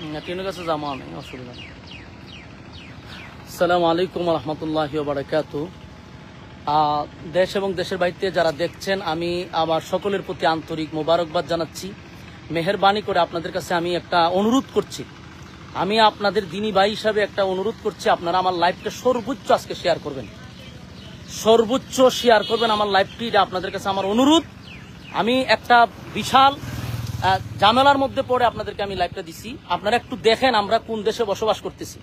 টিনের কাছে জামা নেই, অসুবিধা নেই। আসসালামু আলাইকুম রহমতুল্লাহি ওয়া বারাকাতুহু। দেশ এবং দেশের বাইরে যারা দেখছেন, আমি আমার সকলের প্রতি আন্তরিক মোবারকবাদ জানাচ্ছি। মেহেরবানি করে আপনাদের কাছে আমি একটা অনুরোধ করছি, আমি আপনাদের দিনী ভাই হিসাবে একটা অনুরোধ করছি, আপনারা আমার লাইভটা সর্বোচ্চ আজকে শেয়ার করবেন, সর্বোচ্চ শেয়ার করবেন আমার লাইভটি। এটা আপনাদের কাছে আমার অনুরোধ। আমি একটা বিশাল ঝামেলার মধ্যে পড়ে আপনাদেরকে আমি লাইভটা দিছি। আপনারা একটু দেখেন আমরা কোন দেশে বসবাস করতেছি।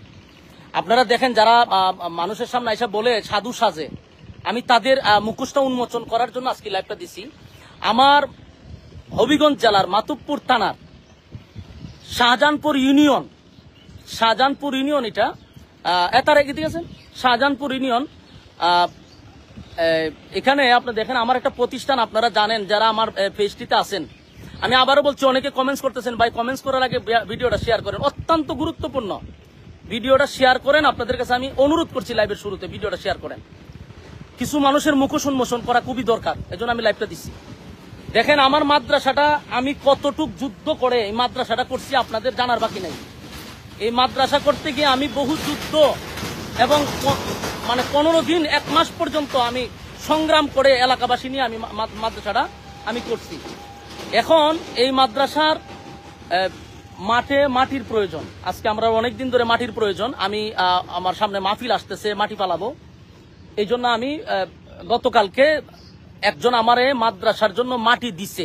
আপনারা দেখেন যারা মানুষের সামনে এসে বলে সাধু সাজে, আমি তাদের মুখোশটা উন্মোচন করার জন্য আজকে লাইভটা দিছি। আমার হবিগঞ্জ জেলার মাতুব্বর থানার শাহজাহানপুর ইউনিয়ন এটা এটার এগিয়ে ঠিক আছে, শাহজাহানপুর ইউনিয়ন। এখানে আপনি দেখেন আমার একটা প্রতিষ্ঠান, আপনারা জানেন যারা আমার পেজটিতে আছেন। আমি আবারও বলছি, অনেকে কমেন্টস করতেছেন, ভাই কমেন্টস করার আগে ভিডিওটা শেয়ার করেন, অত্যন্ত গুরুত্বপূর্ণ। ভিডিওটা শেয়ার করেন, আপনাদের কাছে আমি অনুরোধ করছি লাইভের শুরুতে ভিডিওটা শেয়ার করেন। কিছু মানুষের মুখোশ উন্মোচন করা খুবই দরকার, এজন্য আমি লাইভটা দিচ্ছি। দেখেন আমার মাদ্রাসাটা আমি কতটুক যুদ্ধ করে এই মাদ্রাসাটা করছি আপনাদের জানার বাকি নাই। এই মাদ্রাসা করতে গিয়ে আমি বহু যুদ্ধ এবং 15 দিন 1 মাস পর্যন্ত আমি সংগ্রাম করে এলাকাবাসী নিয়ে আমি মাদ্রাসাটা আমি করছি। এখন এই মাদ্রাসার মাটির প্রয়োজন, আজকে আমরা অনেকদিন ধরে মাটির প্রয়োজন। আমি আমার সামনে মাহফিল আসতেছে, মাটি পালাবো, এই জন্য আমি গতকালকে একজন আমারে মাদ্রাসার জন্য মাটি দিছে।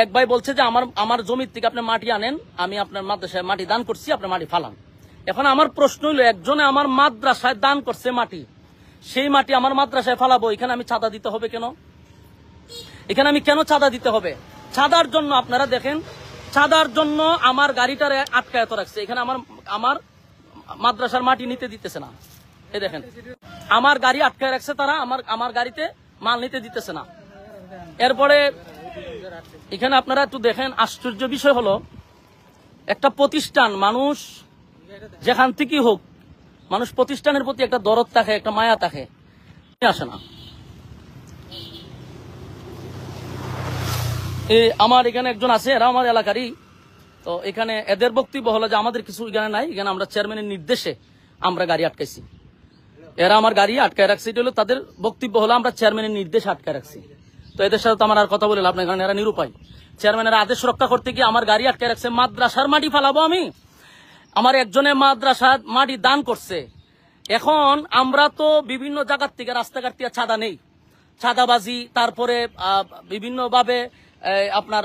এক ভাই বলছে যে আমার জমির থেকে আপনি মাটি আনেন, আমি আপনার মাদ্রাসায় মাটি দান করছি, আপনার মাটি ফালান। এখন আমার প্রশ্ন হইল, একজনে আমার মাদ্রাসায় দান করছে মাটি, সেই মাটি আমার মাদ্রাসায় ফালাবো, এখানে আমি চাঁদা দিতে হবে কেন? এখানে আমি কেন চাঁদা দিতে হবে? চাঁদার জন্য আপনারা দেখেন, চাঁদার জন্য আমার গাড়িটারে আটকায় রাখছে। এখানে আমার মাদ্রাসার মাটি নিতে দিতেছে না। এই দেখেন আমার গাড়ি আটকায় রাখছে তারা, আমার গাড়িতে মাল নিতে দিতেছে না। এরপরে এখানে আপনারা একটু দেখেন, আশ্চর্য বিষয় হলো, একটা প্রতিষ্ঠান, মানুষ যেখান থেকেই হোক, মানুষ প্রতিষ্ঠানের প্রতি একটা দরদ থাকে, একটা মায়া থাকে, আসে না। আমার এখানে একজন আছে, এরা আমার এলাকারই, তো এখানে এদের বক্তব্য হলো যে আমাদের কিছু এখানে নাই, এখানে আমরা চেয়ারম্যানের নির্দেশে আমরা গাড়ি আটকাইছি। এরা আমার গাড়ি আটকায় রাখছে, এটা হলো তাদের বক্তব্য, হলো আমরা চেয়ারম্যানের নির্দেশে আটকায় রাখছি। তো এদের সাথে তো আমার আর কথা বলে লাভ নাই, কারণ এরা নিরুপায়। চেয়ারম্যানের আদেশ রক্ষা করতে গিয়ে আমার গাড়ি আটকায় রাখছে। মাদ্রাসার মাটি ফালাবো আমি, আমার একজনের মাদ্রাসার মাটি দান করছে। এখন আমরা তো বিভিন্ন জায়গার থেকে, রাস্তাঘাট থেকে চাঁদা নেই, চাঁদাবাজি, তারপরে বিভিন্নভাবে আপনার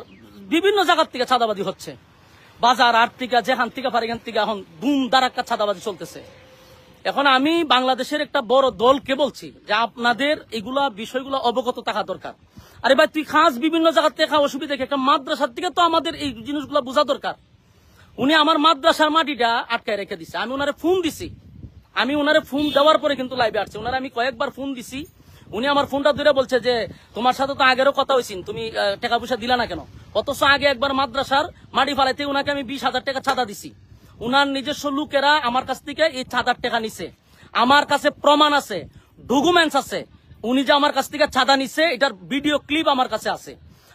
বিভিন্ন জায়গার থেকে চাঁদাবাজি হচ্ছে, বাজার আট থেকে যেখান থেকে পারে এখান থেকে এখন ধুম ধারাক্কা চাঁদাবাজি চলতেছে। এখন আমি বাংলাদেশের একটা বড় দলকে বলছি যে আপনাদের এগুলা বিষয়গুলো অবগত থাকা দরকার। আরে ভাই তুই খাস বিভিন্ন জায়গা থেকে খা, অসুবিধা, একটা মাদ্রাসার থেকে তো আমাদের এই জিনিসগুলো বোঝা দরকার। উনি আমার মাদ্রাসার মাটিটা আটকায় রেখে দিছে। আমি ওনারে ফোন দিছি, আমি ওনারে ফোন দেওয়ার পরে কিন্তু লাইভে আসছে। ওনারে আমি কয়েকবার ফোন দিছি, উনি আমার ফোনটা ধরে বলছে যে তোমার সাথে তো আগেরও কথা হয়েছিল, তুমি টাকা পয়সা দিলা না কেন? অথচ আগে একবার মাদ্রাসার মাটি ফালাইতে ওনাকে আমি 20,000 টাকা চাঁদা দিছি। উনার নিজস্ব লোকেরা আমার কাছ থেকে এই চাঁদার টাকা নিছে, আমার কাছে প্রমাণ আছে, ডকুমেন্টস আছে, উনি যে আমার কাছ থেকে চাঁদা নিছে এটার ভিডিও ক্লিপ আমার কাছে আছে।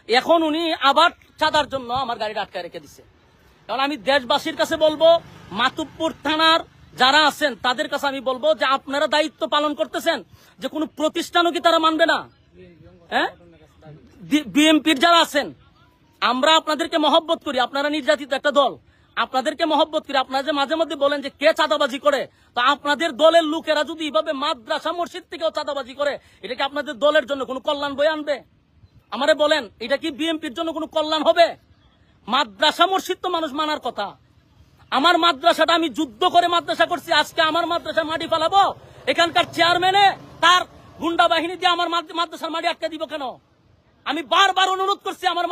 এখন উনি আবার চাঁদার জন্য আমার গাড়িটা আটকায় রেখে দিছে। কারণ আমি দেশবাসীর কাছে বলবো, মাতুব্বর থানার যারা আছেন তাদের কাছে আমি বলবো যে আপনারা দায়িত্ব পালন করতেছেন, যে কোনো প্রতিষ্ঠানও কি তারা মানবে না? হ্যাঁ, বিএমপির যারা আছেন, আমরা আপনাদেরকে মহব্বত করি, আপনারা নির্যাতিত একটা দল, আপনাদেরকে মহব্বত করি। আপনারা যে মাঝে মধ্যে বলেন যে কে চাঁদাবাজি করে, তো আপনাদের দলের লোকেরা যদি এইভাবে মাদ্রাসা মসজিদ থেকেও চাঁদাবাজি করে, এটা কি আপনাদের দলের জন্য কোনো কল্যাণ বয়ে আনবে? আমারে বলেন, এটা কি বিএমপির জন্য কোনো কল্যাণ হবে? মাদ্রাসা মসজিদ তো মানুষ মানার কথা। আমার মাদ্রাসাটা আমি যুদ্ধ করে মাদ্রাসা করছি, আজকে আমার মাদ্রাসা মাটি ফালাবো? এখানকার চেয়ারম্যানে তার গুন্ডা বাহিনী দিয়ে আমার মাদ্রাসার মাটি আটকে দিব কেন? আমি বারবার অনুরোধ করছি আমার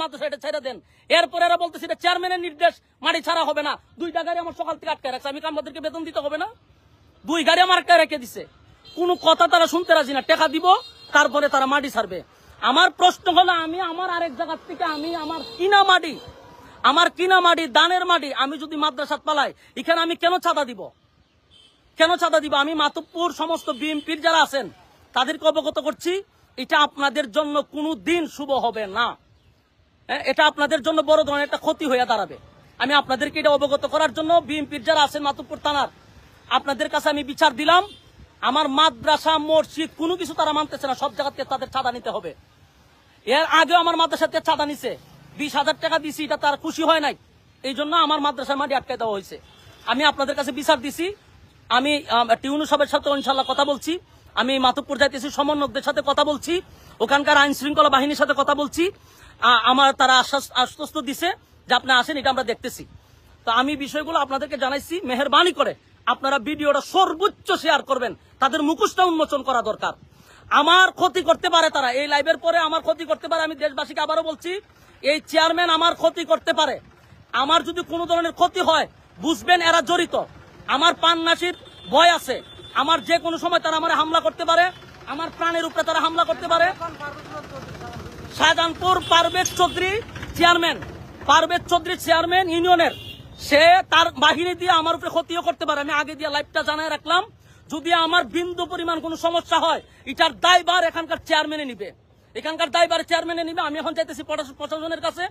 মাদ্রাসা এটা ছেড়ে দেন। এরপরে এরা বলতেছে এটা চেয়ারম্যানের নির্দেশ, মাটি ছাড়া হবে না। 2টা গাড়ি আমার সকাল থেকে আটকে রাখছে, আমি আমাদেরকে বেতন দিতে হবে না? 2 গাড়ি আমার আটকে রেখে দিছে, কোনো কথা তারা শুনতে রাজি না। টাকা দিব, তারপরে তারা মাটি ছাড়বে। আমার প্রশ্ন হলো, আমি আমার আরেক জায়গার থেকে আমি আমার কিনা মাটি দানের মাটি আমি যদি মাদ্রাসাত পালাই, এখানে আমি কেন চাঁদা দিব? আমি মাতুব্বর সমস্ত বিএমপির যারা আছেন তাদেরকে অবগত করছি, এটা আপনাদের জন্য কোনো দিন শুভ হবে না। এটা আপনাদের জন্য বড় ধরনের একটা ক্ষতি হয়ে দাঁড়াবে। আমি আপনাদেরকে এটা অবগত করার জন্য বিএনপির যারা আছেন মাতুব্বর থানার আপনাদের কাছে আমি বিচার দিলাম। আমার মাদ্রাসা মসজিদ কোনো কিছু তারা মানতেছে না, সব জায়গা থেকে তাদের চাঁদা নিতে হবে। এর আগেও আমার মাদ্রাসা থেকে চাঁদা নিছে, 20,000 টাকা দিছি, এটা তার খুশি হয় নাই, এই জন্য আমার মাদ্রাসার মাটি আটকে দেওয়া হয়েছে। আমি আপনাদের কাছে বিচার দিছি। আমি টিউনু সাহেবের সাথে ইনশাল্লাহ কথা বলছি, আমি মাতুব্বর যাইতেছি, সমন্বয়কদের সাথে কথা বলছি, ওখানকার আইন শৃঙ্খলা বাহিনীর সাথে কথা বলছি। আমার তারা আশ্বস্ত দিছে যে আপনি আসেন, এটা আমরা দেখতেছি। তো আমি বিষয়গুলো আপনাদেরকে জানাইছি, মেহেরবানি করে আপনারা ভিডিওটা সর্বোচ্চ শেয়ার করবেন, তাদের মুখোশটা উন্মোচন করা দরকার। আমার ক্ষতি করতে পারে তারা, এই লাইভের পরে আমার ক্ষতি করতে পারে। আমি দেশবাসীকে আবারও বলছি, এই চেয়ারম্যান আমার ক্ষতি করতে পারে। আমার যদি কোনো ধরনের ক্ষতি হয় বুঝবেন এরা জড়িত। আমার পান্নাসির ভয় আছে, আমার যে কোনো সময় তারা আমার হামলা করতে পারে, আমার প্রাণের উপরে তারা হামলা করতে পারে। শাহজাহানপুর পারভেজ চৌধুরী চেয়ারম্যান ইউনিয়নের, সে তার বাহিনী দিয়ে আমার উপরে ক্ষতিও করতে পারে। আমি আগে দিয়ে লাইভটা জানাই রাখলাম, যদি আমার বিন্দু পরিমাণ কোনো সমস্যা হয় এটার দায়ভার এখানকার চেয়ারম্যানে নিবে, এখানকার দায়ভার চেয়ারম্যানে নিবে। আমি এখন চাইতেছি প্রশাসনের কাছে,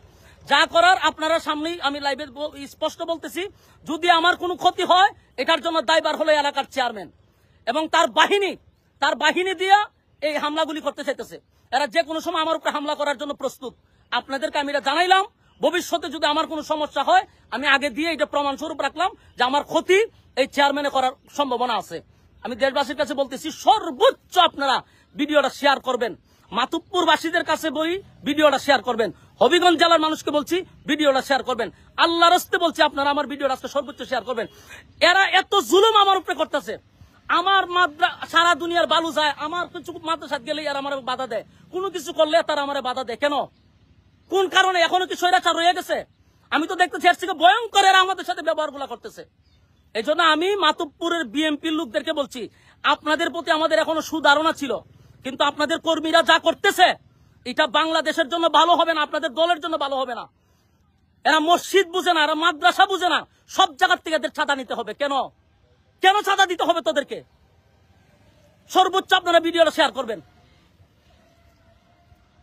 যা করার আপনারা সামনেই আমি লাইভে স্পষ্ট বলতেছি, যদি আমার কোনো ক্ষতি হয় এটার জন্য দায়ভার হলো এলাকার চেয়ারম্যান এবং তার বাহিনী দিয়ে এই হামলাগুলি করতে চাইতেছে। এরা যে কোনো সময় আমার উপরে হামলা করার জন্য প্রস্তুত। আপনাদেরকে আমি এটা জানাইলাম, ভবিষ্যতে যদি আমার কোনো সমস্যা হয় আমি আগে দিয়ে এটা প্রমাণ স্বরূপ রাখলাম যে আমার ক্ষতি এই চেয়ারম্যানে করার সম্ভাবনা আছে। আমি দেশবাসীর কাছে বলতেছি, সর্বোচ্চ আপনারা ভিডিওটা শেয়ার করবেন, মাতুব্বরবাসীদের কাছে ভিডিওটা শেয়ার করবেন, হবিগঞ্জ জেলার মানুষকে বলছি ভিডিওটা শেয়ার করবেন, আল্লাহর রাস্তে বলছি আপনারা আমার ভিডিওটা আজকে সর্বোচ্চ শেয়ার করবেন। এরা এত জুলুম আমার উপরে করতেছে, আমার সারা দুনিয়ার বালু যায়, আমার কিছু মাদ্রাসাত গেলে আর আমার বাধা দেয়, কোনো কিছু করলে তারা আমার বাধা দেয় কেন? কোন কারণে? এখনো কি স্বৈরাচার রয়ে গেছে? আমি তো দেখতেছি এর থেকে ভয়ঙ্কর এরা আমাদের সাথে ব্যবহারগুলো করতেছে। এই জন্য আমি মাতুব্বরের বিএনপির লোকদেরকে বলছি, আপনাদের প্রতি আমাদের এখনো সুধারণা ছিল, কিন্তু আপনাদের কর্মীরা যা করতেছে এটা বাংলাদেশের জন্য ভালো হবে না, আপনাদের দলের জন্য ভালো হবে না। এরা মসজিদ বুঝে না, এরা মাদ্রাসা বুঝে না, সব জায়গার থেকে এদের ছাতা নিতে হবে। কেন ছাতা দিতে হবে তোদেরকে? সর্বোচ্চ আপনারা ভিডিওটা শেয়ার করবেন।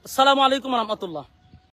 আসসালামু আলাইকুম রহমতুল্লাহ।